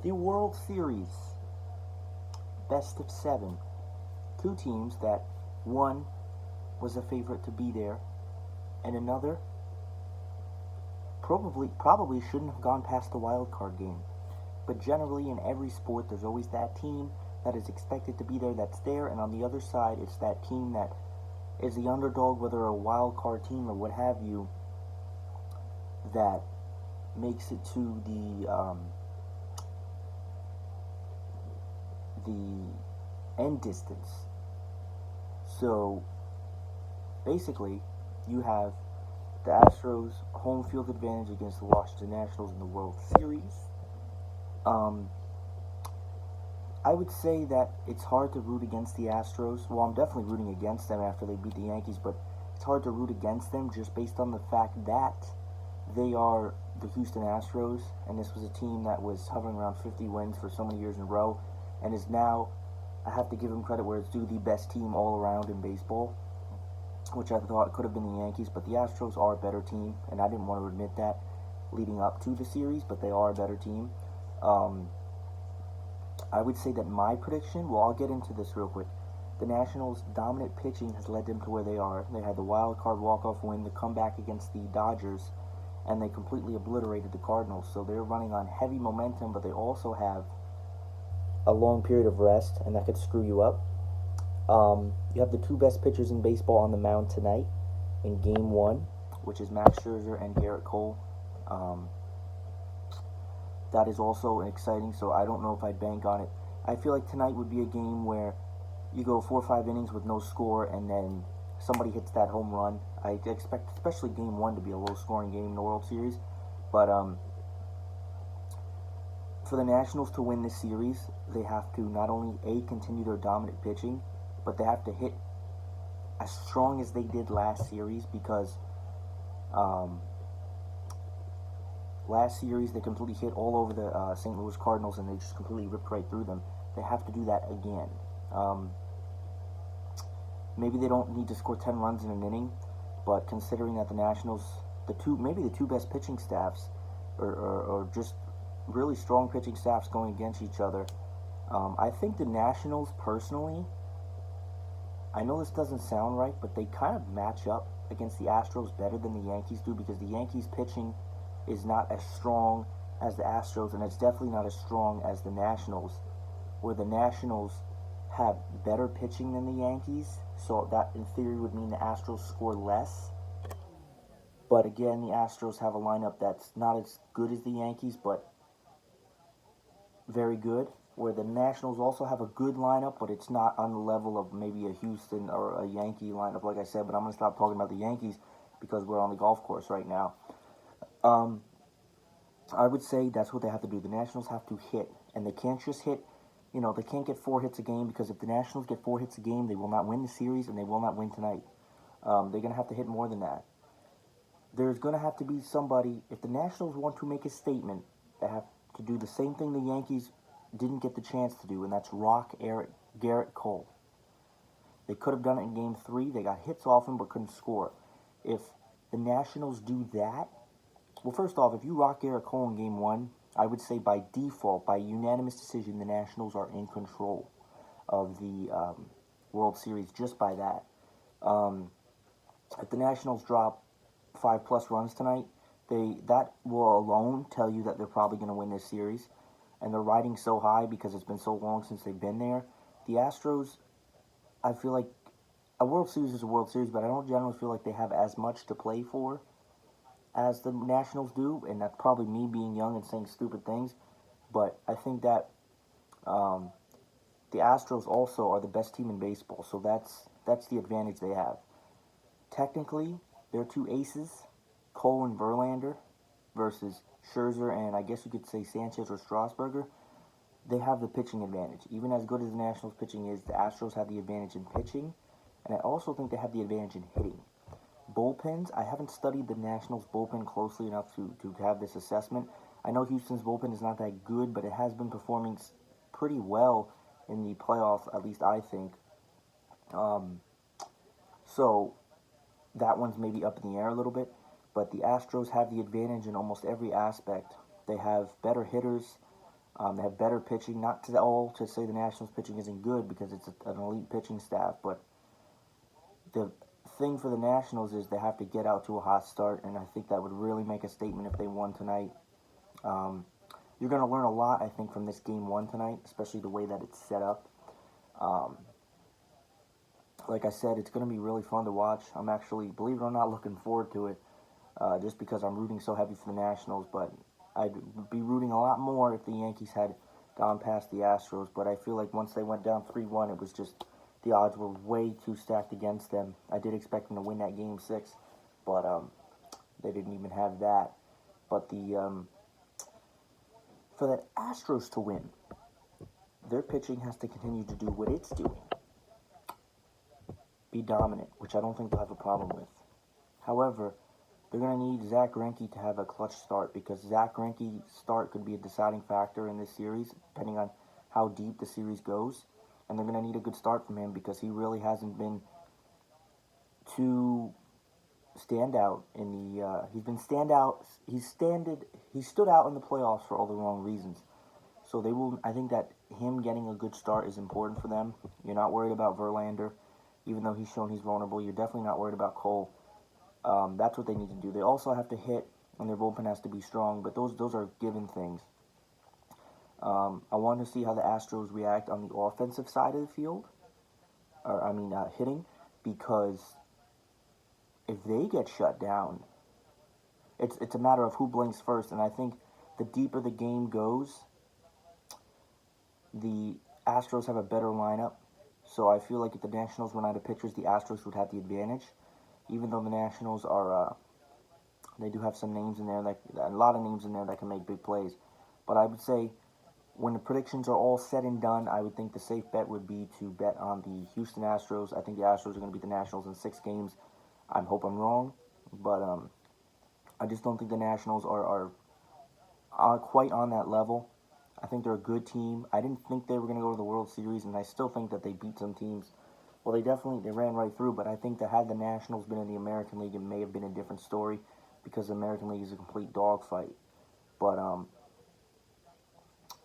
The World Series, best of seven. Two teams that one was a favorite to be there, and another probably shouldn't have gone past the wild card game. But generally, in every sport, there's always that team that is expected to be there that's there, and on the other side, it's that team that is the underdog, whether a wild card team or what have you, that makes it to the end distance. So basically, you have the Astros home field advantage against the Washington Nationals in the World Series. Um, I would say that it's hard to root against the Astros. Well, I'm definitely rooting against them after they beat the Yankees, but it's hard to root against them just based on the fact that they are the Houston Astros, and this was a team that was hovering around 50 wins for so many years in a row, and is now, I have to give them credit where it's due, the best team all around in baseball, which I thought could have been the Yankees, but the Astros are a better team, and I didn't want to admit that leading up to the series, but they are a better team. Um, I would say that my prediction, well, I'll get into this real quick. The Nationals' dominant pitching has led them to where they are. They had the wild card walk-off win, the comeback against the Dodgers, and they completely obliterated the Cardinals. So they're running on heavy momentum, but they also have a long period of rest, and that could screw you up. You have the two best pitchers in baseball on the mound tonight in Game 1, which is Max Scherzer and Garrett Cole. Um, that is also exciting, so I don't know if I'd bank on it. I feel like tonight would be a game where you go 4 or 5 innings with no score, and then somebody hits that home run. I expect, especially Game 1, to be a low-scoring game in the World Series. But for the Nationals to win this series, they have to not only, A, continue their dominant pitching, but they have to hit as strong as they did last series, because last series they completely hit all over the St. Louis Cardinals, and they just completely ripped right through them. They have to do that again. Maybe they don't need to score 10 runs in an inning, but considering that the Nationals, maybe the two best pitching staffs, or just really strong pitching staffs going against each other, I think the Nationals, personally, I know this doesn't sound right, but they kind of match up against the Astros better than the Yankees do, because the Yankees pitching is not as strong as the Astros, and it's definitely not as strong as the Nationals, where the Nationals have better pitching than the Yankees, so that in theory would mean the Astros score less. But again, the Astros have a lineup that's not as good as the Yankees, but very good. Where the Nationals also have a good lineup, but it's not on the level of maybe a Houston or a Yankee lineup, like I said. But I'm going to stop talking about the Yankees because we're on the golf course right now. I would say that's what they have to do. The Nationals have to hit, and they can't just hit. They can't get 4 hits a game, because if the Nationals get 4 hits a game, they will not win the series, and they will not win tonight. They're going to have to hit more than that. There's going to have to be somebody, if the Nationals want to make a statement, they have to do the same thing the Yankees didn't get the chance to do, and that's rock Garrett Cole. They could have done it in Game 3. They got hits off him but couldn't score. If the Nationals do that, well, first off, if you rock Garrett Cole in Game 1, I would say by default, by unanimous decision, the Nationals are in control of the World Series just by that. If the Nationals drop 5+ runs tonight, that will alone tell you that they're probably going to win this series. And they're riding so high because it's been so long since they've been there. The Astros, I feel like a World Series is a World Series, but I don't generally feel like they have as much to play for as the Nationals do, and that's probably me being young and saying stupid things. But I think that the Astros also are the best team in baseball, so that's the advantage they have. Technically, their two aces, Cole and Verlander, versus Scherzer and I guess you could say Sanchez or Strasburger, they have the pitching advantage. Even as good as the Nationals pitching is, the Astros have the advantage in pitching, and I also think they have the advantage in hitting. Bullpens, I haven't studied the Nationals bullpen closely enough to have this assessment. I know Houston's bullpen is not that good, but it has been performing pretty well in the playoffs, at least I think. So that one's maybe up in the air a little bit, but the Astros have the advantage in almost every aspect. They have better hitters. They have better pitching. Not to all to say the Nationals pitching isn't good because it's an elite pitching staff, but the thing for the Nationals is they have to get out to a hot start, and I think that would really make a statement if they won tonight. Um, you're going to learn a lot, I think, from this game one tonight, especially the way that it's set up. Um, like I said, it's going to be really fun to watch. I'm actually, believe it or not, looking forward to it, just because I'm rooting so heavy for the Nationals. But I'd be rooting a lot more if the Yankees had gone past the Astros. But I feel like once they went down 3-1, it was just the odds were way too stacked against them. I did expect them to win that game 6, but they didn't even have that. But for the Astros to win, their pitching has to continue to do what it's doing. Be dominant, which I don't think they'll have a problem with. However, they're going to need Zach Greinke to have a clutch start because Zach Greinke's start could be a deciding factor in this series, depending on how deep the series goes. And they're going to need a good start from him because he really hasn't been too stand out in the. He's been stand out. He stood out in the playoffs for all the wrong reasons. So they will. I think that him getting a good start is important for them. You're not worried about Verlander, even though he's shown he's vulnerable. You're definitely not worried about Cole. That's what they need to do. They also have to hit, and their bullpen has to be strong. But those are given things. I want to see how the Astros react on the offensive side of the field, hitting, because if they get shut down, it's a matter of who blinks first. And I think the deeper the game goes, the Astros have a better lineup. So I feel like if the Nationals run out of pitchers, the Astros would have the advantage. Even though the Nationals are, they do have some names in there, a lot of names in there that can make big plays. But I would say when the predictions are all said and done, I would think the safe bet would be to bet on the Houston Astros. I think the Astros are going to beat the Nationals in 6 games. I hope I'm wrong, but I just don't think the Nationals are quite on that level. I think they're a good team. I didn't think they were going to go to the World Series, and I still think that they beat some teams. Well, they ran right through, but I think that had the Nationals been in the American League, it may have been a different story because the American League is a complete dogfight. But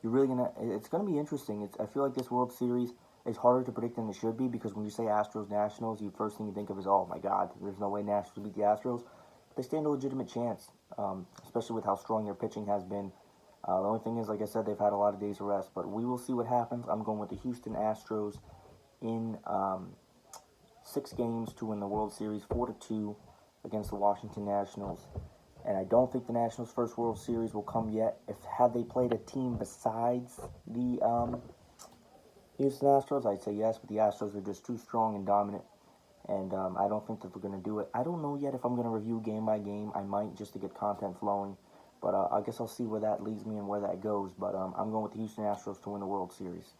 it's gonna be interesting. I feel like this World Series is harder to predict than it should be because when you say Astros Nationals, the first thing you think of is, oh my God, there's no way Nationals beat the Astros. But they stand a legitimate chance, especially with how strong their pitching has been. The only thing is, like I said, they've had a lot of days of rest, but we will see what happens. I'm going with the Houston Astros in 6 games to win the World Series, 4-2 against the Washington Nationals. And I don't think the Nationals' first World Series will come yet. Had they played a team besides the Houston Astros, I'd say yes, but the Astros are just too strong and dominant. And I don't think that they're going to do it. I don't know yet if I'm going to review game by game. I might just to get content flowing. But I guess I'll see where that leads me and where that goes. But I'm going with the Houston Astros to win the World Series.